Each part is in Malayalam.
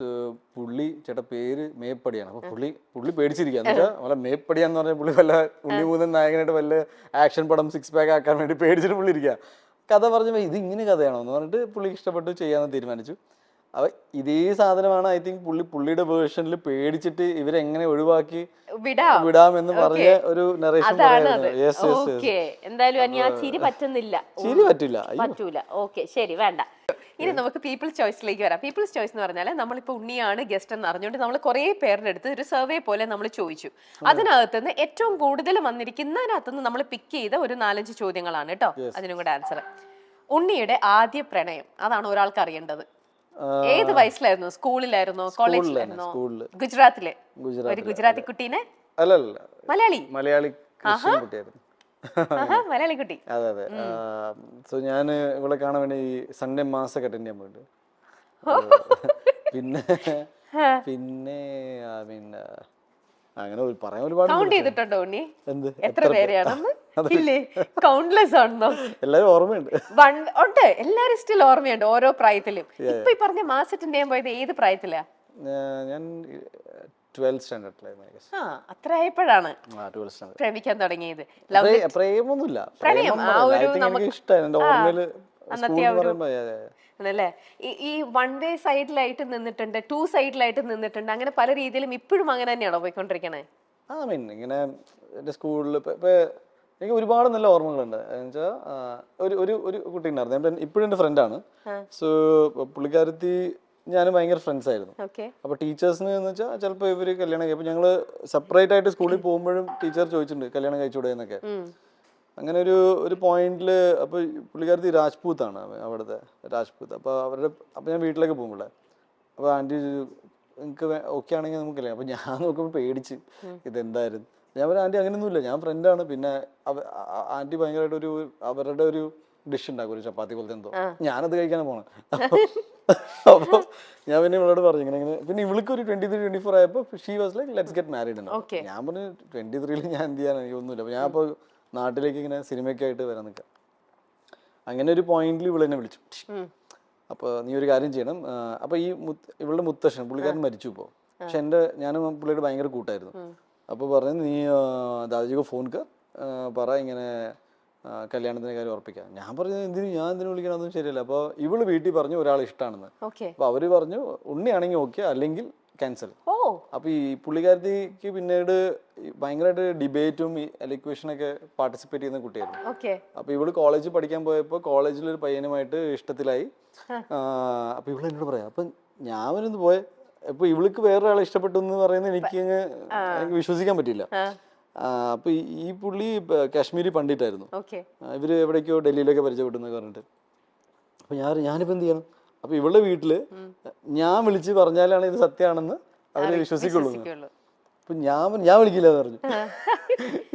പുള്ളി ചേട്ടാ പേര് മേപ്പടിയാണ്. അപ്പൊ പുള്ളി പേടിച്ചിരിക്കുക. എന്ന് വെച്ചാൽ വല്ല മേപ്പടിയാന്ന് പറഞ്ഞാൽ പുള്ളി വല്ല പുള്ളി മൂന്നൻ നായകനായിട്ട് വല്ല ആക്ഷൻ പടം 6 പാക്ക് ആക്കാൻ വേണ്ടി പേടിച്ചിട്ട് പുള്ളി ഇരിക്കുക. കഥ പറഞ്ഞപ്പോൾ ഇത് ഇങ്ങനെ കഥയാണോ എന്ന് പറഞ്ഞിട്ട് പുള്ളിക്ക് ഇഷ്ടപ്പെട്ടു, ചെയ്യാമെന്ന് തീരുമാനിച്ചു. അപ്പൊ ഇതേ സാധനമാണ് ഐ തിങ്ക് പുള്ളിയുടെ വേർഷനിൽ പേടിച്ചിട്ട് ഇവരെങ്ങനെ ഒഴിവാക്കി വിടാമെന്ന് പറഞ്ഞ ഒരു നറേഷൻ എന്തായാലും ആ ചിരി പറ്റുന്നില്ല, ചിരി പറ്റൂല. ഓക്കെ, ശരി, വേണ്ട. ഇനി നമുക്ക് പീപ്പിൾസ് ചോയ്സിലേക്ക് വരാം. പീപ്പിൾസ് ചോയ്സ് എന്ന് പറഞ്ഞാൽ നമ്മളിപ്പോൾ ഉണ്ണിയാണ് ഗസ്റ്റ് എന്ന് അറിഞ്ഞുകൊണ്ട് നമ്മൾ കുറേ പേരുടെ അടുത്ത് ഒരു സർവേ പോലെ നമ്മൾ ചോദിച്ചു. അതിനകത്തുനിന്ന് ഏറ്റവും കൂടുതൽ വന്നിരിക്കുന്നതിനകത്തുനിന്ന് നമ്മൾ പിക്ക് ചെയ്ത ഒരു 4-5 ചോദ്യങ്ങളാണ് കേട്ടോ. അതിനും കൂടെ ആൻസർ. ഉണ്ണിയുടെ ആദ്യ പ്രണയം, അതാണ് ഒരാൾക്ക് അറിയേണ്ടത്. ഏത് വയസ്സിലായിരുന്നു? സ്കൂളിലായിരുന്നോ, കോളേജിലായിരുന്നോ? ഗുജറാത്തിലെ ഒരു ഗുജറാത്തി കുട്ടീനെ? മലയാളി കുട്ടിയായിരുന്നു. മലയാളി കുട്ടി. അതെ അതെ. സോ ഞാൻ ഇവിടെ കാണാൻ വേണ്ടി സൺഡേ മാസൊക്കെ അറ്റൻഡ് ചെയ്യാൻ പോയിട്ട് പിന്നെ അങ്ങനെ പറയാൻ ഒരുപാട് കൗണ്ട് ചെയ്തിട്ടുണ്ടോ ഉണ്ണി? എത്ര പേരെയാണെന്ന്? ഇല്ലേ, കൗണ്ട്ലെസ് ആണെന്നോ? എല്ലാരും ഓർമ്മയുണ്ട്, ഉണ്ട്, എല്ലാരും സ്റ്റിൽ ഓർമ്മയുണ്ട് ഓരോ പ്രായത്തിലും. ഇപ്പൊ ഈ പറഞ്ഞ മാസം അറ്റൻഡ് ചെയ്യാൻ പോയത് ഏത് പ്രായത്തിലാ? ഞാൻ 12th സ്റ്റാൻഡേർഡിലായിരുന്നു. അത്ര ആയപ്പോഴാണ് പ്രേമിക്കാൻ തുടങ്ങിയത്. പ്രേമൊന്നുമില്ല, പ്രണയം ആണല്ലേ. ഈ 1 വേ സൈഡിലായിട്ട് നിന്നിട്ടുണ്ട്, 2 സൈഡിലായിട്ട് നിന്നിട്ടുണ്ട്, അങ്ങനെ പല രീതിയിലും ഇപ്പോഴും അങ്ങനെ തന്നെയാണോ പോയിക്കൊണ്ടിരിക്കണേ? ഇങ്ങനെ എന്റെ സ്കൂളിൽ എനിക്ക് ഒരുപാട് നല്ല ഓർമ്മകളുണ്ട്. എന്നുവെച്ചാൽ ഒരു കുട്ടി ഉണ്ടായിരുന്നു, ഇപ്പോഴും എന്റെ ഫ്രണ്ടാണ്. സോ പുള്ളിക്കാരത്തി ഞാനും ഭയങ്കര ഫ്രണ്ട്സ് ആയിരുന്നു. അപ്പൊ ടീച്ചേഴ്സിന് എന്ന് വെച്ചാൽ ചിലപ്പോൾ ഇവര് കല്യാണം കഴിയും. ഞങ്ങൾ സെപ്പറേറ്റ് ആയിട്ട് സ്കൂളിൽ പോകുമ്പോഴും ടീച്ചർ ചോദിച്ചിട്ടുണ്ട് കല്യാണം കഴിച്ചുകൂടെ എന്നൊക്കെ. അങ്ങനെ ഒരു പോയിന്റിൽ അപ്പൊ പുള്ളിക്കാരത്തി രാജ്പൂത്താണ്, അവിടുത്തെ രാജ്പൂത്ത്. അപ്പൊ ഞാൻ വീട്ടിലേക്ക് പോകുമ്പോഴേ അപ്പൊ ആന്റി നിങ്ങൾക്ക് ഓക്കെ ആണെങ്കിൽ നമുക്ക് കല്യാണം. അപ്പൊ ഞാൻ നോക്കുമ്പോൾ പേടിച്ച് ഇതെന്തായിരുന്നു. ഞാൻ പറയാം ആന്റി അങ്ങനെയൊന്നുമില്ല, ഞാൻ ഫ്രണ്ടാണ്. പിന്നെ ആന്റി ഭയങ്കരമായിട്ട് അവരുടെ ഒരു ഡിഷ് ഉണ്ടാക്കും, ഒരു ചപ്പാത്തി പോലത്തെ എന്തോ, ഞാനത് കഴിക്കാനാണ് പോണത്. അപ്പൊ ഞാൻ പിന്നെ ഇവളോട് പറഞ്ഞു ഇങ്ങനെ. പിന്നെ ഇവൾക്ക് ഒരു 23-24 ആയപ്പോ she was like let's get married. ഞാൻ പറഞ്ഞു 23-ൽ ഞാൻ എന്ത് ചെയ്യാൻ, എനിക്ക് ഒന്നുമില്ല. അപ്പൊ ഞാൻ ഇപ്പൊ നാട്ടിലേക്ക് ഇങ്ങനെ സിനിമയൊക്കെ ആയിട്ട് വരാൻ നിൽക്കാം. അങ്ങനെ ഒരു പോയിന്റിൽ ഇവളെന്നെ വിളിച്ചു. അപ്പൊ നീ ഒരു കാര്യം ചെയ്യണം. അപ്പൊ ഇവളുടെ മുത്തശ്ശൻ പുള്ളിക്കാരൻ മരിച്ചു ഇപ്പോ. പക്ഷെ ഞാനും പുള്ളിയുടെ ഭയങ്കര കൂട്ടായിരുന്നു. അപ്പൊ പറഞ്ഞു നീ ദാദാജിക്ക് ഫോൺ പറ ഇങ്ങനെ കല്യാണത്തിന്റെ കാര്യം ഉറപ്പിക്കാം. ഞാൻ പറഞ്ഞു ഞാൻ എന്തിനു വിളിക്കണം, അതൊന്നും ശരിയല്ല. അപ്പൊ ഇവള് വീട്ടിൽ പറഞ്ഞു ഒരാൾ ഇഷ്ടമാണെന്ന്. അപ്പൊ അവര് പറഞ്ഞു ഉണ്ണിയാണെങ്കിൽ ഓക്കെ, അല്ലെങ്കിൽ ക്യാൻസൽ. അപ്പൊ ഈ പുള്ളിക്കാരത്തിക്ക് പിന്നീട് ഭയങ്കരമായിട്ട് ഡിബേറ്റും എലിക്വേഷനൊക്കെ പാർട്ടിസിപ്പേറ്റ് ചെയ്യുന്ന കുട്ടിയായിരുന്നു. അപ്പൊ ഇവള് കോളേജിൽ പഠിക്കാൻ പോയപ്പോ കോളേജിലൊരു പയ്യനുമായിട്ട് ഇഷ്ടത്തിലായി. അപ്പൊ ഇവള് എന്നോട് പറയാം, അപ്പൊ ഞാൻ വരുന്നത് പോയെ. അപ്പൊ ഇവൾക്ക് വേറൊരാളെ ഇഷ്ടപ്പെട്ടു എന്ന് പറയുന്നത് എനിക്ക് വിശ്വസിക്കാൻ പറ്റില്ല. അപ്പൊ ഈ പുള്ളി കാശ്മീരി പണ്ഡിറ്റായിരുന്നു. ഇവര് എവിടേക്കോ ഡൽഹിയിലൊക്കെ പരിചയപ്പെട്ടെന്ന് പറഞ്ഞിട്ട്. അപ്പൊ ഞാനിപ്പോ എന്ത് ചെയ്യണം? അപ്പൊ ഇവളുടെ വീട്ടില് ഞാൻ വിളിച്ച് പറഞ്ഞാലാണ് ഇത് സത്യമാണെന്ന് അവര് വിശ്വസിക്കുള്ളൂ. അപ്പൊ ഞാൻ വിളിക്കില്ല എന്ന് പറഞ്ഞു.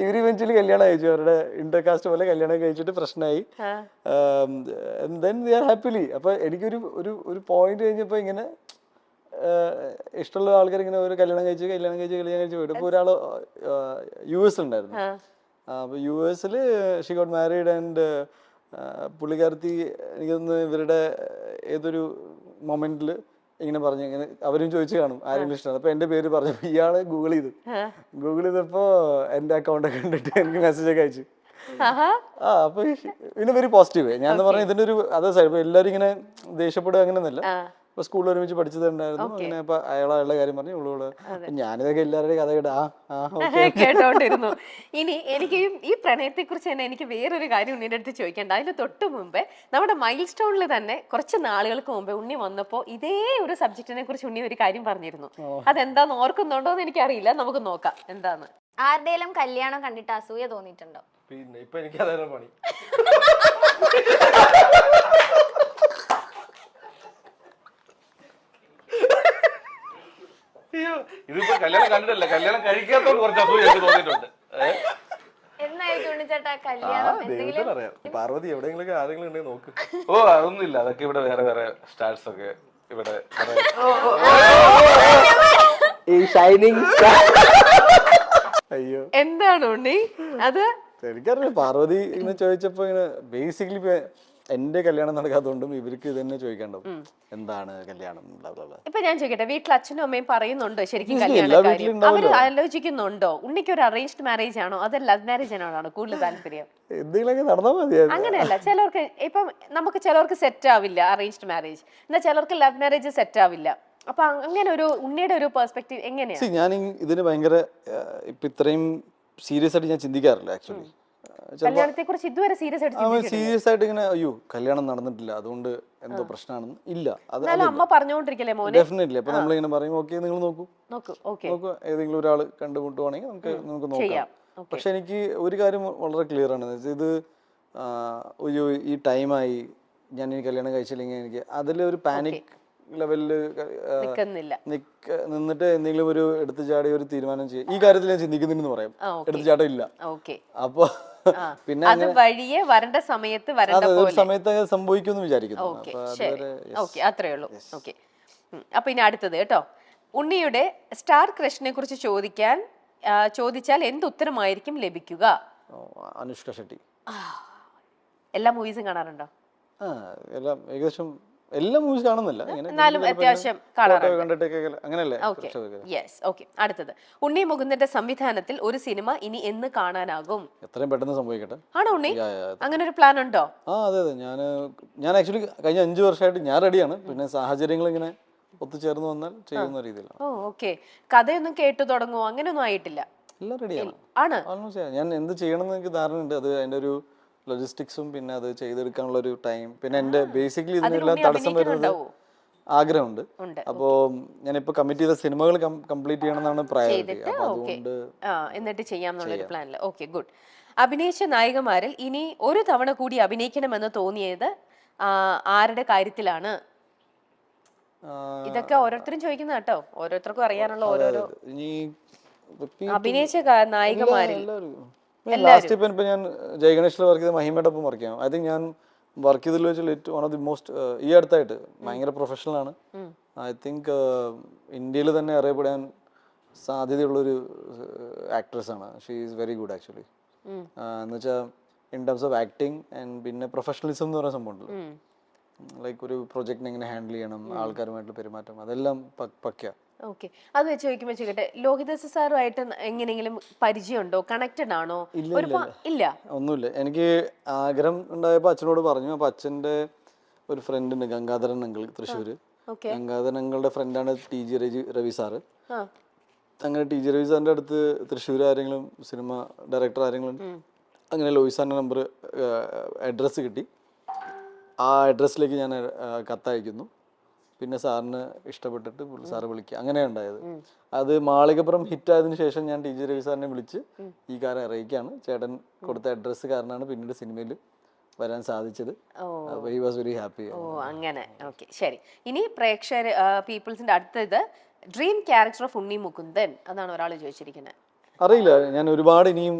ഇവര് ഇവൻച്വലി കല്യാണം കഴിച്ചു, അവരുടെ ഇന്റർകാസ്റ്റ് പോലെ കല്യാണം കഴിച്ചിട്ട് പ്രശ്നമായി. ഹാപ്പിലി. അപ്പൊ എനിക്കൊരു പോയിന്റ് കഴിഞ്ഞപ്പോ ഇങ്ങനെ ഇഷ്ടമുള്ള ആൾക്കാർ ഇങ്ങനെ ഒരു കല്യാണം കഴിച്ച് പോയിട്ട്. ഇപ്പൊ ഒരാള് US ഉണ്ടായിരുന്നു. അപ്പൊ US she got married and പുള്ളിക്കാരത്തി എനിക്കൊന്ന് ഇവരുടെ ഏതൊരു മൊമെന്റില് ഇങ്ങനെ പറഞ്ഞു, ഇങ്ങനെ അവരും ചോദിച്ചു കാണും ആരെങ്കിലും ഇഷ്ടമാണ്. അപ്പൊ എന്റെ പേര് പറഞ്ഞു. ഇയാള് ഗൂഗിൾ ചെയ്തപ്പോ എന്റെ അക്കൗണ്ട് ഒക്കെ കണ്ടിട്ട് എനിക്ക് മെസ്സേജ് ഒക്കെ അയച്ചു. അപ്പൊ ഇതിന് വെരി പോസിറ്റീവ്. ഞാൻ പറഞ്ഞ ഇതിന്റെ ഒരു അതേ സൈഡ്. എല്ലാരും ഇങ്ങനെ ദേഷ്യപ്പെടുക അങ്ങനെയൊന്നുമല്ല. ഇപ്പൊ സ്കൂളിൽ ഒരുമിച്ച് പഠിച്ചതുണ്ടായിരുന്നു. അങ്ങനെ ഇപ്പൊ അയാളുടെ കാര്യം പറഞ്ഞു. ഞാനിതൊക്കെ എല്ലാവരുടെയും കഥ കേട്ടോണ്ടിരുന്നു. ഇനി എനിക്ക് ഈ പ്രണയത്തെ കുറിച്ച് തന്നെ എനിക്ക് വേറൊരു കാര്യം ഉണ്ണിയുടെ അടുത്ത് ചോദിക്കേണ്ട. അതിന് തൊട്ട് മുമ്പേ നമ്മുടെ മൈൽ സ്റ്റോണിൽ തന്നെ കുറച്ച് നാളുകൾക്ക് മുമ്പേ ഉണ്ണി വന്നപ്പോ ഇതേ ഒരു സബ്ജക്റ്റിനെ കുറിച്ച് ഉണ്ണി ഒരു കാര്യം പറഞ്ഞിരുന്നു. അതെന്താന്ന് ഓർക്കുന്നുണ്ടോ എന്ന് എനിക്കറിയില്ല, നമുക്ക് നോക്കാം എന്താന്ന്. ആരുടെയും കല്യാണം കണ്ടിട്ട് അസൂയ തോന്നിയിട്ടുണ്ടോ? പിന്നെ ഇപ്പൊ എനിക്ക് അതാണ് പണി. ഇതിപ്പോ കല്യാണം കണ്ടിട്ടല്ല, കല്യാണം കഴിക്കാത്തോണ്ട് കുറച്ച് അസൂയ എനിക്ക് തോന്നിയിട്ടുണ്ട്. പാർവതി എവിടെയെങ്കിലും ആരെങ്കിലും ഉണ്ടെങ്കിൽ നോക്ക്. ഓ അതൊന്നുമില്ല, അതൊക്കെ ഇവിടെ വേറെ വേറെ സ്റ്റാർസ് ഒക്കെ ഇവിടെ. അയ്യോ എന്താണ് ഉണ്ണി അത്? എനിക്കറിയില്ല. പാർവതി ഇങ്ങനെ ചോദിച്ചപ്പോ ഇങ്ങനെ ബേസിക്കലി എൻ്റെ കല്യാണം നടക്കാത്തതുകൊണ്ടും ഇവർക്ക് ഇത് തന്നെ ചോദിക്കേണ്ടത് എന്താണ് കല്യാണം blah blah blah. ഇപ്പൊ ഞാൻ ചോദിക്കട്ടെ, വീട്ടിൽ അച്ഛനും അമ്മയും പറയുന്നുണ്ടോ ശരിക്കും എല്ലാ കല്യാണ വീട്ടിലും കാര്യം? ഉണ്ടാവുമല്ലോ. അവര് ആലോചിക്കുന്നുണ്ടോ ഉണ്ണിക്ക് ഒരു അറേഞ്ച്ഡ് മാരേജ് ആണോ അതോ ലവ് മാരേജ് ആണോ കൂടുതൽ താല്പര്യം? എന്തെങ്കിലുമൊക്കെ നടന്നാൽ മതിയായിരുന്നു. അങ്ങനെയല്ല, ചിലർക്ക് ഇപ്പം നമുക്ക് ചിലർക്ക് സെറ്റ് ആവില്ല അറേഞ്ച്ഡ് മാരേജ്, എന്നാൽ ചിലർക്ക് ലവ് മാരേജ് സെറ്റ് ആവില്ല. അപ്പൊ അങ്ങനെ ഒരു ഉണ്ണിയുടെ ഒരു പെർസ്പെക്റ്റീവ് എങ്ങനെയാണ്? ഞാൻ ഇതിന് ഭയങ്കര ഇപ്പൊ ഇത്രയും സീരിയസ് ആയിട്ട് ഞാൻ ചിന്തിക്കാറില്ല ആക്ച്വലി. കല്യാണത്തെ കുറിച്ച് ഇതുവരെ സീരിയസ് ആയിട്ട് സീരിയസ് ആയിട്ട് ഇങ്ങനെ അയ്യോ കല്യാണം നടന്നിട്ടില്ല അതുകൊണ്ട് എന്തോ പ്രശ്നമാണെന്ന് ഇല്ല. അത് എന്നാലും അമ്മ പറഞ്ഞുകൊണ്ടിരിക്കല്ലേ മോനെ ഡെഫിനറ്റ്ലി. അപ്പൊ നമ്മളിങ്ങനെ പറയും ഓക്കെ നിങ്ങൾ നോക്കൂ നോക്കൂ, ഓക്കെ നോക്കൂ ഏതെങ്കിലും ഒരാൾ കണ്ടുമുട്ടുവാണെങ്കിൽ നമുക്ക് നോക്കാം. ചെയ്യാം. പക്ഷെ എനിക്ക് ഒരു കാര്യം വളരെ ക്ലിയർ ആണ്, ഇത് അയ്യോ ഈ ടൈമായി ഞാൻ ഈ കല്യാണം കഴിച്ചില്ലെങ്കിൽ എനിക്ക് അതിലൊരു പാനിക് ലെവലില് നിക്കുന്നില്ല. നിന്നിട്ട് എന്തെങ്കിലും ഒരു എടുത്തു ചാടി ഒരു തീരുമാനം ചെയ്യും ഈ കാര്യത്തിൽ ഞാൻ ചിന്തിക്കുന്നുണ്ടെന്ന് പറയാം. എടുത്തു ചാട്ടം ഇല്ല. ഓക്കെ, അപ്പൊ പിന്നെ അത് വഴിയെ വരേണ്ട സമയത്ത് വരേണ്ട ഒരു പോലെ. സമയത്ത് സംഭവിക്കുമെന്ന് വിചാരിക്കുന്നു. ഓക്കെ, അപ്പൊ ശരി, അതുവരെ ഓക്കെ, അത്രേ ഉള്ളൂ. ഓക്കെ, അപ്പൊ ഇനി അടുത്തത് കേട്ടോ, ഉണ്ണിയുടെ സ്റ്റാർ ക്രഷിനെ കുറിച്ച് ചോദിച്ചാൽ എന്ത് ഉത്തരമായിരിക്കും ലഭിക്കുക? അനുഷ്ക ഷെട്ടി. എല്ലാ മൂവീസും കാണാറുണ്ടോ? എല്ലാം ഏകദേശം എല്ലാ മൂവീസ് കാണുന്നില്ല, എന്നാലും അത്യാവശ്യം കാണാറുണ്ട്. കണ്ടിട്ടൊക്കെ അങ്ങനെയല്ലേ. Yes, okay. അടുത്തത്, ഉണ്ണി മുകുന്ദന്റെ സംവിധാനത്തിൽ ഒരു സിനിമ ഇനി എന്ന് കാണാനാകും? എത്രയും പെട്ടെന്ന് സംഭവിക്കട്ടെ. ആണോ ഉണ്ണി? അങ്ങനെ ഒരു പ്ലാൻ ഉണ്ടോ? അതെ അതെ. ഞാൻ ആക്ച്വലി കഴിഞ്ഞ 5 വർഷമായിട്ട് ഞാൻ റെഡിയാണ്, പിന്നെ സാഹചര്യങ്ങൾ ഇങ്ങനെ ഒത്തുചേർന്ന് വന്നാൽ ചെയ്യുന്ന രീതിയിലാണ്. ഓ, ഓക്കെ. കഥയൊന്നും കേട്ടു തുടങ്ങുമോ? അങ്ങനെയൊന്നും ആയിട്ടില്ല? എല്ലാം റെഡിയാണ്. ആണ്. ഓൾമോസ്റ്റ് ഞാൻ എന്ത് ചെയ്യണം എന്ന് എനിക്ക് ധാരണയുണ്ട്. അത് അതിന്റെ ഒരു ലോജിസ്റ്റിക്സും പിന്നെ അത് ചെയ്തെടുക്കാനുള്ള ഒരു ടൈം, പിന്നെ എന്റെ ബേസിക്കലി ഇതിനെല്ലാം തടസ്സം വരുന്നത് ആഗ്രഹമുണ്ട്. അപ്പോ ഞാനിപ്പോ കമ്മിറ്റ് ചെയ്ത സിനിമകൾ കംപ്ലീറ്റ് ചെയ്യണമെന്നാണ് പ്രയോറിറ്റി. അപ്പൊ അതുകൊണ്ട് എന്നിട്ട് ചെയ്യാമെന്നുള്ള പ്ലാനില്. Okay, good. അഭിനയിച്ച നായികമാരിൽ ഇനി ഒരു തവണ കൂടി അഭിനയിക്കണമെന്ന് തോന്നിയത് ആരുടെ കാര്യത്തിലാണ്? ഇതൊക്കെ ഓരോരുത്തരും ചോദിക്കുന്ന കേട്ടോ, ഓരോരുത്തർക്കും അറിയാനുള്ള ഓരോരോ അഭിനയിച്ച നായികമാരിൽ. ലാസ്റ്റ് ഇപ്പൊ ഞാൻ ജയഗണേഷിൽ വർക്ക് ചെയ്ത മഹിമയുടെ ഒപ്പം വർക്ക് ചെയ്യാം. ഐ തിങ്ക് ഞാൻ വർക്ക് ചെയ്തതിൽ വെച്ചാൽ വൺ ഓഫ് ദി മോസ്റ്റ് ഈ അടുത്തായിട്ട് ഭയങ്കര പ്രൊഫഷണൽ ആണ്. ഐ തിങ്ക് ഇന്ത്യയിൽ തന്നെ അറിയപ്പെടാൻ സാധ്യതയുള്ളൊരു ആക്ട്രസ് ആണ്. She is very good actually. എന്ന് വെച്ചാൽ in terms of acting and പിന്നെ പ്രൊഫഷണലിസം എന്ന് പറയുന്ന സംഭവം ഉണ്ടല്ലോ, ലൈക്ക് ഒരു പ്രൊജക്ടിനെ എങ്ങനെ ഹാൻഡിൽ ചെയ്യണം, ആൾക്കാരുമായിട്ടുള്ള പെരുമാറ്റം, അതെല്ലാം പക്ക. ഓക്കെ, അത് വെച്ച് ചോദിക്കുമ്പോൾ ചോദിക്കട്ടെ, ലോഹിതദാസ് സാറുമായിട്ട് എങ്ങനെയെങ്കിലും പരിചയമുണ്ടോ? കണക്റ്റഡ് ആണോ? ഇല്ല, ഒന്നുമില്ല. എനിക്ക് ആഗ്രഹം ഉണ്ടായപ്പോൾ അച്ഛനോട് പറഞ്ഞു. അപ്പൊ അച്ഛൻ്റെ ഒരു ഫ്രണ്ട് ഉണ്ട്, ഗംഗാധരൻ അങ്കിൾ, തൃശ്ശൂര്. ഗംഗാധരൻ അങ്കിളുടെ ഫ്രണ്ടാണ് TG രവി സാറ്. അങ്ങനെ TG രവി സാറിന്റെ അടുത്ത് തൃശ്ശൂർ ആരെങ്കിലും സിനിമ ഡയറക്ടർ ആരെങ്കിലും, അങ്ങനെ ലോഹിത് സാറിന്റെ നമ്പർ അഡ്രസ്സ് കിട്ടി. ആ അഡ്രസ്സിലേക്ക് ഞാൻ കത്തയക്കുന്നു. പിന്നെ സാറിന് ഇഷ്ടപ്പെട്ടിട്ട് സാറ് വിളിക്കുക, അങ്ങനെയാണ് ഉണ്ടായത്. അത് മാളികപ്പുറം ഹിറ്റായതിനു ശേഷം ഞാൻ TG രവി സാറിനെ വിളിച്ച് ഈ കാര്യം അറിയിക്കുകയാണ്. ചേട്ടൻ കൊടുത്ത അഡ്രസ്സ് കാരണമാണ് പിന്നീട് സിനിമയിൽ വരാൻ സാധിച്ചത്. He was very happy. ഓ, അങ്ങനെ. ഓക്കെ, ശരി. ഇനി പ്രേക്ഷകർ പീപ്പിൾസിന്റെ അടുത്തത് dream character of Unni Mukundan, അതാണ് ഒരാൾ ചോദിച്ചിരിക്കുന്നത്. അറിയില്ല, ഞാൻ ഒരുപാട് ഇനിയും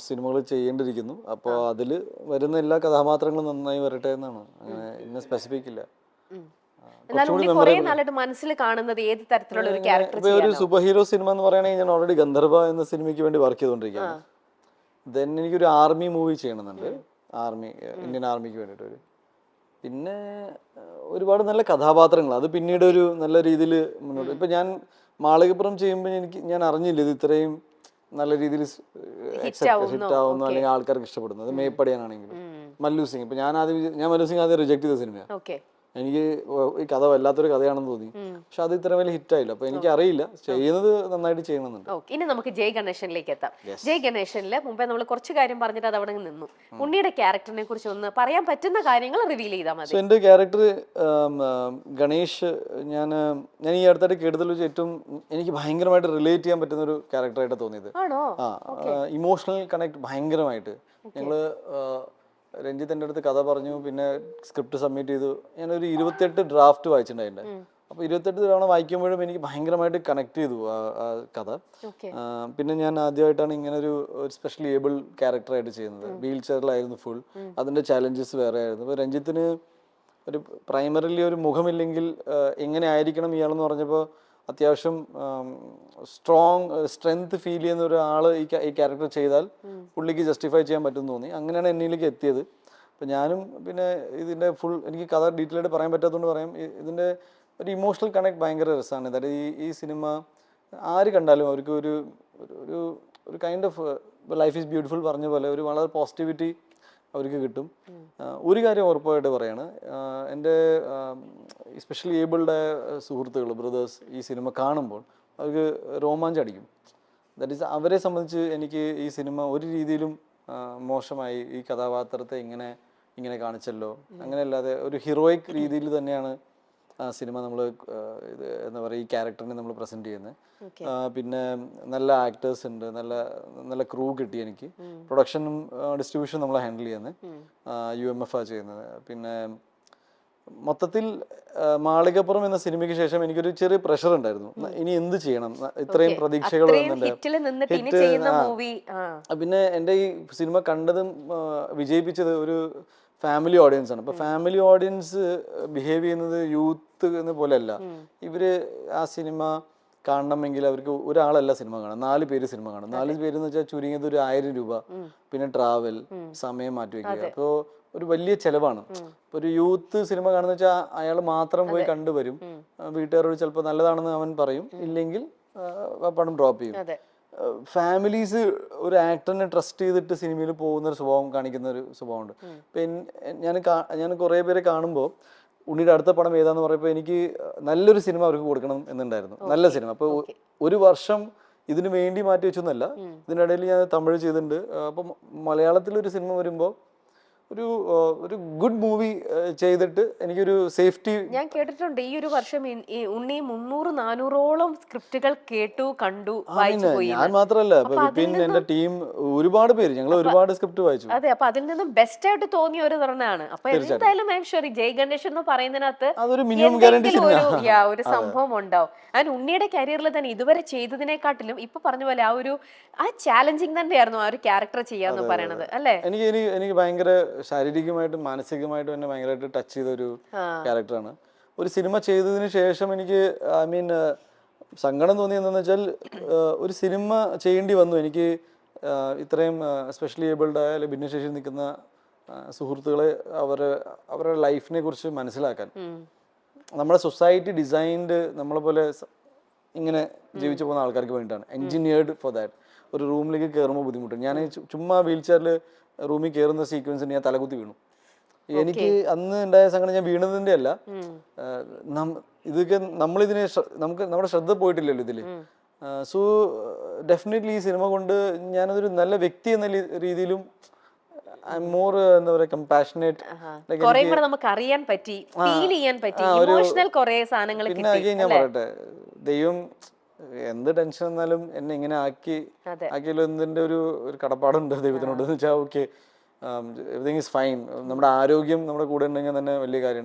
സിനിമകൾ ചെയ്യേണ്ടിയിരിക്കുന്നു. അപ്പോൾ അതിൽ വരുന്ന എല്ലാ കഥാപാത്രങ്ങളും നന്നായി വരട്ടെ എന്നാണ്. അങ്ങനെ ഇന്ന സ്പെസിഫിക് ഇല്ല. മനസ്സിൽ കാണുന്നത് ഏത് തരത്തിലുള്ള ഒരു ക്യാരക്ടർ? ഒരു സൂപ്പർ ഹീറോ സിനിമ എന്ന് പറയുകയാണെങ്കിൽ ഞാൻ ഓൾറെഡി ഗന്ധർവ എന്ന സിനിമയ്ക്ക് വേണ്ടി വർക്ക് ചെയ്തുകൊണ്ടിരിക്കുകയാണ്. ദെൻ എനിക്കൊരു ആർമി മൂവി ചെയ്യണമെന്നുണ്ട്, ഇന്ത്യൻ ആർമിക്ക് വേണ്ടിയിട്ട്. പിന്നെ ഒരുപാട് നല്ല കഥാപാത്രങ്ങൾ, അത് പിന്നീട് ഒരു നല്ല രീതിയിൽ മുന്നോട്ട്. ഇപ്പൊ ഞാൻ മാളികപ്പുറം ചെയ്യുമ്പോൾ ഞാൻ അറിഞ്ഞില്ല ഇത് ഇത്രയും നല്ല രീതിയിൽ ഹിറ്റ് ആവുന്നു അല്ലെങ്കിൽ ആൾക്കാർക്ക് ഇഷ്ടപ്പെടുന്നു. അത് മേപ്പടിയാനാണെങ്കിലും മല്ലു സിംഗ്. ഇപ്പൊ ഞാൻ മല്ലു സിംഗ് ആദ്യം റിജക്ട് ചെയ്ത സിനിമയാണ്. എനിക്ക് ഈ കഥ വല്ലാത്തൊരു കഥയാണെന്ന് തോന്നി, പക്ഷെ അത് ഇത്ര വലിയ ഹിറ്റ് ആയില്ല. അപ്പൊ എനിക്ക് അറിയില്ല, ചെയ്യുന്നത് നന്നായിട്ട് ചെയ്യണമെന്നുണ്ട്. ഇനി നമുക്ക് ജയ് ഗണേശനിലേക്ക് എത്താം. ജയ് ഗണേശനില് മുമ്പേ നമ്മൾ കുറച്ച് കാര്യം പറഞ്ഞിട്ട് അത് അവിടെ നിന്നു. ഉണ്ണിയുടെ ക്യാരക്ടറിനെ കുറിച്ച് ഒന്ന് പറയാൻ പറ്റുന്ന കാര്യങ്ങൾ റിവീൽ ചെയ്താൽ മതി. എന്റെ ക്യാരക്ടർ ഗണേഷ്, ഞാൻ ഈ അടുത്തായിട്ട് കേട്ടതിൽ വെച്ച് ഏറ്റവും എനിക്ക് ഭയങ്കരമായിട്ട് റിലേറ്റ് ചെയ്യാൻ പറ്റുന്ന ഒരു ക്യാരക്ടറായിട്ട് തോന്നിയത്. ഇമോഷണൽ കണക്ട് ഭയങ്കരമായിട്ട്. ഞങ്ങള് രഞ്ജിത്ത് എൻ്റെ അടുത്ത് കഥ പറഞ്ഞു, പിന്നെ സ്ക്രിപ്റ്റ് സബ്മിറ്റ് ചെയ്തു. ഞാനൊരു 28 ഡ്രാഫ്റ്റ് വായിച്ചിട്ടുണ്ടായിരുന്നു. അപ്പോൾ 28 തവണ വായിക്കുമ്പോഴും എനിക്ക് ഭയങ്കരമായിട്ട് കണക്ട് ചെയ്തു ആ കഥ. പിന്നെ ഞാൻ ആദ്യമായിട്ടാണ് ഇങ്ങനെ ഒരു സ്പെഷ്യലി ഏബിൾ ക്യാരക്ടറായിട്ട് ചെയ്യുന്നത്. വീൽ ചെയറിലായിരുന്നു ഫുൾ, അതിൻ്റെ ചാലഞ്ചസ് വേറെ ആയിരുന്നു. അപ്പോൾ രഞ്ജിത്തിന് ഒരു പ്രൈമറിലി ഒരു മുഖമില്ലെങ്കിൽ എങ്ങനെ ആയിരിക്കണം ഇയാളെന്ന് പറഞ്ഞപ്പോൾ അത്യാവശ്യം സ്ട്രെങ്ത് ഫീൽ ചെയ്യുന്ന ഒരാൾ ഈ ക്യാരക്ടർ ചെയ്താൽ പുള്ളിക്ക് ജസ്റ്റിഫൈ ചെയ്യാൻ പറ്റുമെന്ന് തോന്നി. അങ്ങനെയാണ് എന്നിലേക്ക് എത്തിയത്. അപ്പം ഞാനും പിന്നെ ഇതിൻ്റെ ഫുൾ എനിക്ക് കഥ ഡീറ്റെയിൽ ആയിട്ട് പറയാൻ പറ്റാത്തതുകൊണ്ട് പറയാം, ഇതിൻ്റെ ഒരു ഇമോഷണൽ കണക്ട് ഭയങ്കര രസമാണ്. അതായത് ഈ സിനിമ ആര് കണ്ടാലും അവർക്ക് ഒരു ഒരു ഒരു kind of life is beautiful പറഞ്ഞ പോലെ ഒരു വളരെ പോസിറ്റിവിറ്റി അവർക്ക് കിട്ടും. ഒരു കാര്യം ഉറപ്പായിട്ട് പറയാണ്, എൻ്റെ സ്പെഷ്യലി ഏബിൾഡ് സുഹൃത്തുക്കൾ, ബ്രദേഴ്സ് ഈ സിനിമ കാണുമ്പോൾ അവർക്ക് രോമാഞ്ചടിക്കും. ദാറ്റ് ഈസ് അവരെ സംബന്ധിച്ച് എനിക്ക് ഈ സിനിമ ഒരു രീതിയിലും മോശമായി ഈ കഥാപാത്രത്തെ ഇങ്ങനെ കാണിച്ചല്ലോ അങ്ങനെയല്ലാതെ ഒരു ഹീറോയിക് രീതിയിൽ തന്നെയാണ് ആ സിനിമ നമ്മൾ ഇത് എന്താ പറയുക ഈ ക്യാരക്ടറിനെ നമ്മൾ പ്രസന്റ് ചെയ്യുന്നത്. പിന്നെ നല്ല ആക്ടേഴ്സ് ഉണ്ട്, നല്ല നല്ല ക്രൂ കിട്ടി എനിക്ക്. പ്രൊഡക്ഷനും ഡിസ്ട്രിബ്യൂഷനും നമ്മൾ ഹാൻഡിൽ ചെയ്യുന്നത് UMF ആ ചെയ്യുന്നത്. പിന്നെ മൊത്തത്തിൽ മാളികപ്പുറം എന്ന സിനിമയ്ക്ക് ശേഷം എനിക്കൊരു ചെറിയ പ്രഷർ ഉണ്ടായിരുന്നു, ഇനി എന്ത് ചെയ്യണം, ഇത്രയും പ്രതീക്ഷകൾ പിന്നെ എൻ്റെ ഈ സിനിമ കണ്ടതും വിജയിപ്പിച്ചത് ഒരു ഫാമിലി ഓഡിയൻസ് ആണ്. അപ്പൊ ഫാമിലി ഓഡിയൻസ് ബിഹേവ് ചെയ്യുന്നത് യൂത്ത് എന്ന പോലെയല്ല. ഇവര് ആ സിനിമ കാണണമെങ്കിൽ അവർക്ക് ഒരാളല്ല സിനിമ കാണാം, 4 പേര് സിനിമ കാണും. 4 പേര് എന്ന് വെച്ചാൽ ചുരുങ്ങിയത് ഒരു 1000 രൂപ, പിന്നെ ട്രാവൽ, സമയം മാറ്റി വെക്കുക. അപ്പോൾ ഒരു വലിയ ചെലവാണ്. ഇപ്പൊ ഒരു യൂത്ത് സിനിമ കാണുന്ന വെച്ചാൽ അയാൾ മാത്രം പോയി കണ്ടുവരും, വീട്ടുകാരോട് ചിലപ്പോൾ നല്ലതാണെന്ന് അവൻ പറയും, ഇല്ലെങ്കിൽ പണം ഡ്രോപ്പ് ചെയ്യും. ഫാമിലീസ് ഒരു ആക്ടറിനെ ട്രസ്റ്റ് ചെയ്തിട്ട് സിനിമയിൽ പോകുന്ന ഒരു സ്വഭാവം കാണിക്കുന്ന ഒരു സ്വഭാവമുണ്ട്. ഞാൻ കുറേ പേരെ കാണുമ്പോൾ ഉണ്ണിയുടെ അടുത്ത പടം ഏതാന്ന് പറയുമ്പോൾ എനിക്ക് നല്ലൊരു സിനിമ അവർക്ക് കൊടുക്കണം എന്നുണ്ടായിരുന്നു, നല്ല സിനിമ. അപ്പോൾ ഒരു വർഷം ഇതിനു വേണ്ടി മാറ്റി വെച്ചൊന്നുമല്ല, ഇതിനിടയിൽ ഞാൻ തമിഴ് ചെയ്തിട്ടുണ്ട്. അപ്പം മലയാളത്തിലൊരു സിനിമ വരുമ്പോൾ ഒരു ഗുഡ് മൂവി ചെയ്തിട്ട് എനിക്കൊരു സേഫ്റ്റി. ഞാൻ കേട്ടിട്ടുണ്ട് ഈ ഒരു വർഷം ഉണ്ണി 300-400ഓളം സ്ക്രിപ്റ്റുകൾ കേട്ടു, കണ്ടു, വായിച്ചു പോയി. ഞാൻ മാത്രമല്ല, പിന്നെ എന്റെ ടീം ഒരുപാട് പേര്, ഞങ്ങൾ ഒരുപാട് സ്ക്രിപ്റ്റ് വായിച്ചു. അതെ, അപ്പൊ അതിൽ നിന്നും ബെസ്റ്റ് ആയിട്ട് തോന്നിയ ഒരു തവണയാണ്. അപ്പൊ എന്തായാലും ഐ എം ഷുവർ ജയ് ഗണേഷ് എന്ന് പറയുന്നതിനകത്ത് അതൊരു മിനിമം ഗ്യാരണ്ടി ഒരു സംഭവം ഉണ്ടാവും. അതിന് ഉണ്ണിയുടെ കരിയറിൽ തന്നെ ഇതുവരെ ചെയ്തതിനെക്കാട്ടിലും ഇപ്പൊ പറഞ്ഞ പോലെ ആ ചാലഞ്ചിങ് തന്നെയായിരുന്നു ആ ഒരു ക്യാരക്ടർ ചെയ്യാന്ന് പറയണത് അല്ലേ? എനിക്ക് ഭയങ്കര ശാരീരികമായിട്ടും മാനസികമായിട്ടും എന്നെ ഭയങ്കരമായിട്ട് ടച്ച് ചെയ്ത ഒരു ക്യാരക്ടറാണ്. ഒരു സിനിമ ചെയ്തതിന് ശേഷം എനിക്ക് സങ്കടം തോന്നിയെന്ന് വെച്ചാൽ ഒരു സിനിമ ചെയ്യേണ്ടി വന്നു എനിക്ക് ഇത്രയും സ്പെഷ്യലി ഏബിൾഡ് ആയ അല്ലെങ്കിൽ ഭിന്നശേഷിയിൽ നിൽക്കുന്ന സുഹൃത്തുക്കളെ അവരുടെ ലൈഫിനെ കുറിച്ച് മനസ്സിലാക്കാൻ. നമ്മുടെ സൊസൈറ്റി ഡിസൈൻഡ് നമ്മളെ പോലെ ഇങ്ങനെ ജീവിച്ചു പോകുന്ന ആൾക്കാർക്ക് വേണ്ടിയിട്ടാണ്, എൻജിനീയർഡ് ഫോർ ദാറ്റ്. ഒരു റൂമിലേക്ക് കയറുമ്പോൾ ബുദ്ധിമുട്ടുണ്ട്. ഞാൻ ചുമ്മാ വീൽ ചെയറിൽ റൂമിൽ കയറുന്ന സീക്വൻസിന് ഞാൻ തലകുത്തി വീണു. എനിക്ക് അന്ന് ഉണ്ടായ സങ്കടം ഞാൻ വീണതിന്റെ അല്ല, ഇതൊക്കെ നമ്മളിതിനെ നമ്മുടെ ശ്രദ്ധ പോയിട്ടില്ലല്ലോ ഇതില്. സോ ഡെഫിനറ്റ്ലി ഈ സിനിമ കൊണ്ട് ഞാനതൊരു നല്ല വ്യക്തി എന്ന രീതിയിലും മോർ എന്താ പറയാ കമ്പാഷനേറ്റ്, നമുക്ക് അറിയാൻ പറ്റി, ഫീൽ ചെയ്യാൻ പറ്റി, ഇമോഷണൽ കുറേ സാധനങ്ങൾ. പിന്നെ ഞാൻ പറയട്ടെ, ദൈവം എന്ത് ടെൻഷൻ വന്നാലും എന്നെ ഇങ്ങനെ ആക്കിയല്ലോ എന്നതിന്റെ ഒരു കടപ്പാടുണ്ട് ദൈവത്തിനോട്. എന്ന് വെച്ചാൽ ഓക്കെ, എവറിങ് ഈസ് ഫൈൻ. നമ്മുടെ ആരോഗ്യം നമ്മുടെ കൂടെ ഉണ്ടെങ്കിൽ തന്നെ വലിയ കാര്യമാണ്.